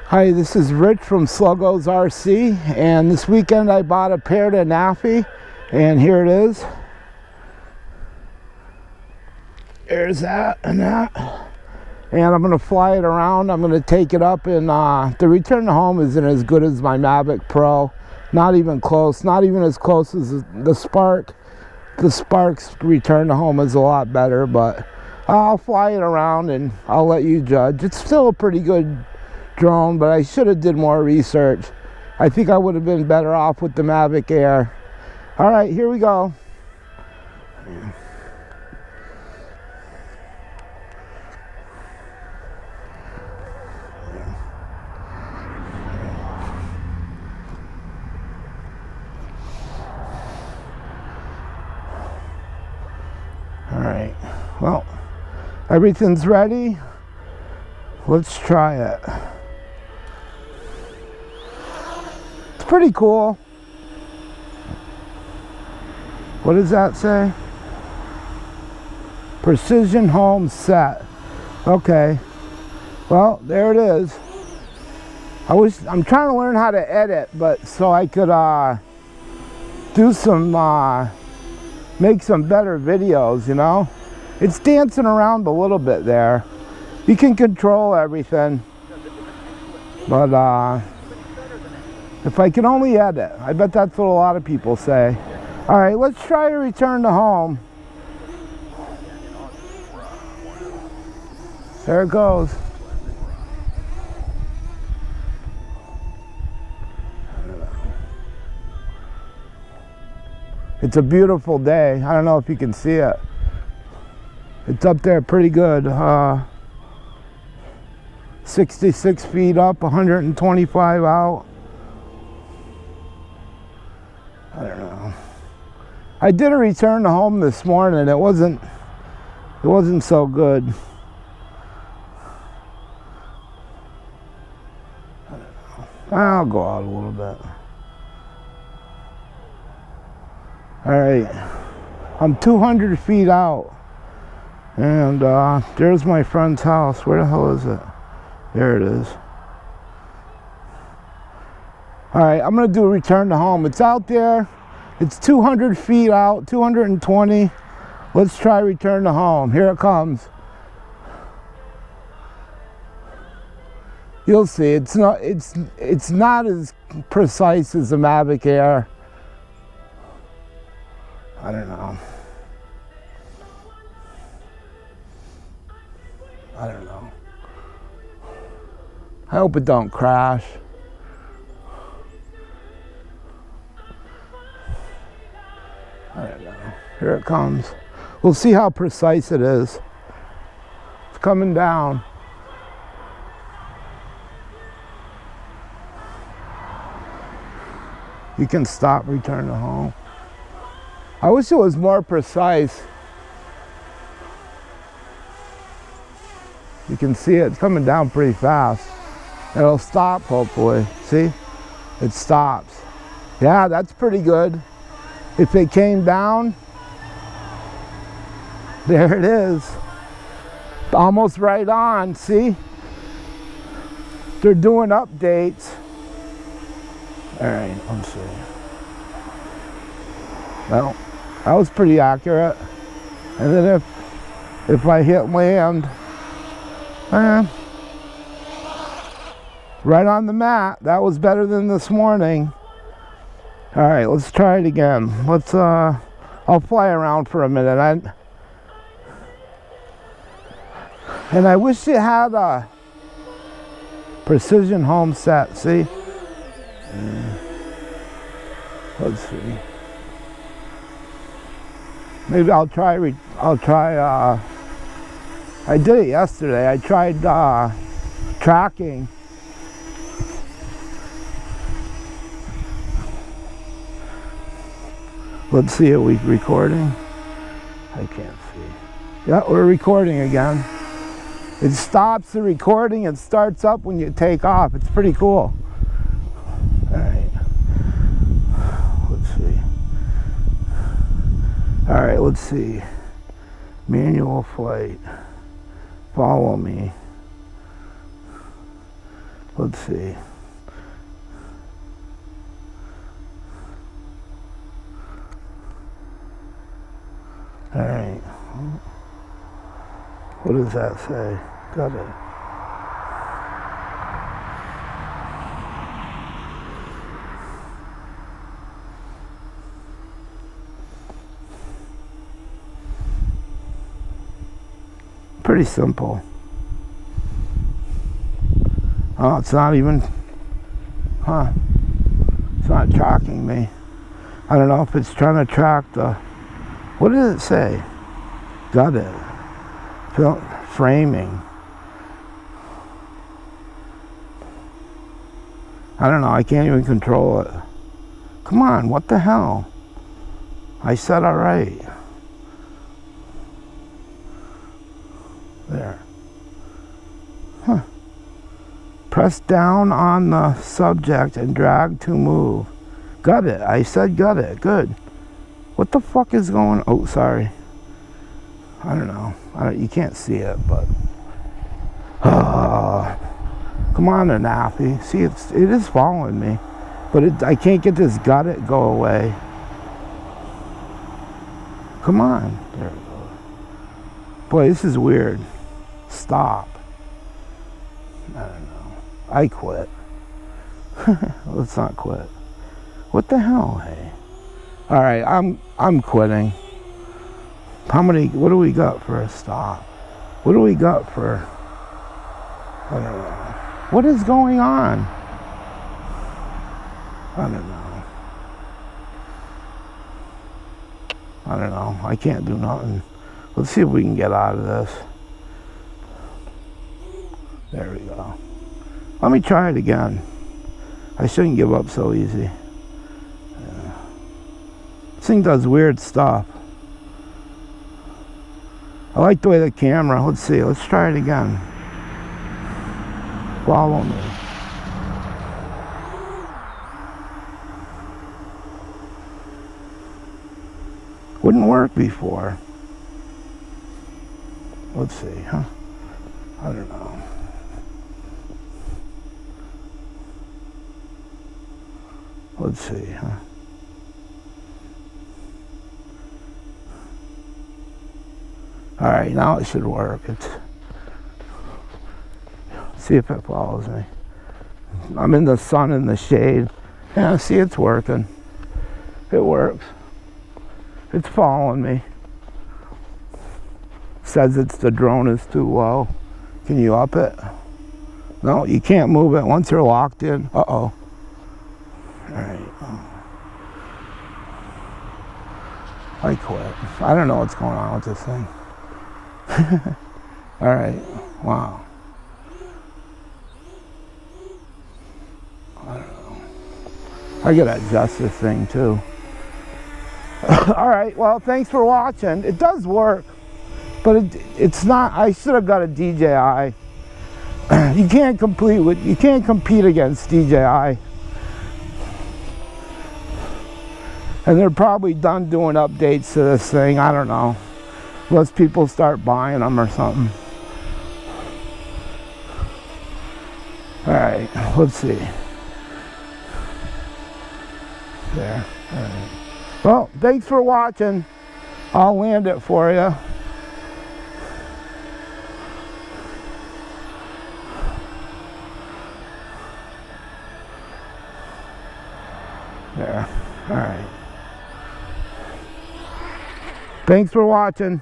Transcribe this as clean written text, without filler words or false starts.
Hi, this is Rich from Sluggo's RC, and this weekend I bought a Parrot Anfie, and here it is. There's that and that. And I'm going to fly it around. I'm going to take it up, and the return to home isn't as good as my Mavic Pro. Not even close. Not even as close as the Spark. The Spark's return to home is a lot better, but I'll fly it around and I'll let you judge. It's still a pretty good drone, but I should have did more research. I think I would have been better off with the Mavic Air. All right, here we go. All right, well, everything's ready. Let's try it. It's pretty cool. What does that say? Precision home set. Okay. Well, there it is. I'm trying to learn how to edit, but so I could do some make some better videos, you know. It's dancing around a little bit there. You can control everything, but if I can only edit, I bet that's what a lot of people say. All right, let's try to return to home. There it goes. It's a beautiful day. I don't know if you can see it. It's up there pretty good. 66 feet up, 125 out. I don't know. I did a return to home this morning. It wasn't so good. I don't know. I'll go out a little bit. All right, I'm 200 feet out, and there's my friend's house. Where the hell is it? There it is. All right, I'm gonna do a return to home. It's out there. It's 200 feet out, 220. Let's try return to home. Here it comes. You'll see. It's not as precise as the Mavic Air. I don't know. I don't know. I hope it don't crash. I don't know. Here it comes. We'll see how precise it is. It's coming down. You can stop, return to home. I wish it was more precise. You can see it's coming down pretty fast. It'll stop, hopefully. See? It stops. Yeah, that's pretty good. If it came down, there it is. Almost right on, see? They're doing updates. All right, let's see. Well, that was pretty accurate. And then if I hit land, right on the mat, that was better than this morning. All right, let's try it again. Let's I'll fly around for a minute. And I wish it had a precision home set. See? Let's see. Maybe I'll try. I did it yesterday. I tried tracking. Let's see, are we recording? I can't see. Yeah, we're recording again. It stops the recording and starts up when you take off. It's pretty cool. All right. Let's see. All right, let's see. Manual flight. Follow me. Let's see. All right. What does that say? Got it. Pretty simple. Oh, it's not even, it's not tracking me. I don't know if it's trying to track the, what does it say? Got it. Framing. I don't know, I can't even control it. Come on, what the hell? I said all right. There. Huh. Press down on the subject and drag to move. Got it. I said got it. Good. What the fuck is going on? Oh, sorry. I don't know. You can't see it, but... come on there, Anfie. See, it is following me. But I can't get this got it go away. Come on. There it goes. Boy, this is weird. Stop. I don't know. I quit. Let's not quit. What the hell, hey? All right, I'm quitting. What do we got for a stop? What do we got for, I don't know. What is going on? I don't know. I don't know. I can't do nothing. Let's see if we can get out of this. There we go. Let me try it again. I shouldn't give up so easy. Yeah. This thing does weird stuff. I like the way the camera, let's see, let's try it again. Follow me. Wouldn't work before. Let's see, huh? I don't know. Let's see, huh? All right, now it should work. See if it follows me. I'm in the sun and the shade. Yeah, see, it's working. It works. It's following me. Says the drone is too low. Can you up it? No, you can't move it once you're locked in. Uh-oh. All right. I quit. I don't know what's going on with this thing. All right. Wow. I don't know. I gotta adjust this thing too. All right. Well, thanks for watching. It does work, but it's not. I should have got a DJI. You can't compete against DJI. And they're probably done doing updates to this thing. I don't know. Unless people start buying them or something. All right, let's see. There. All right. Well, thanks for watching. I'll land it for you. There. All right. Thanks for watching.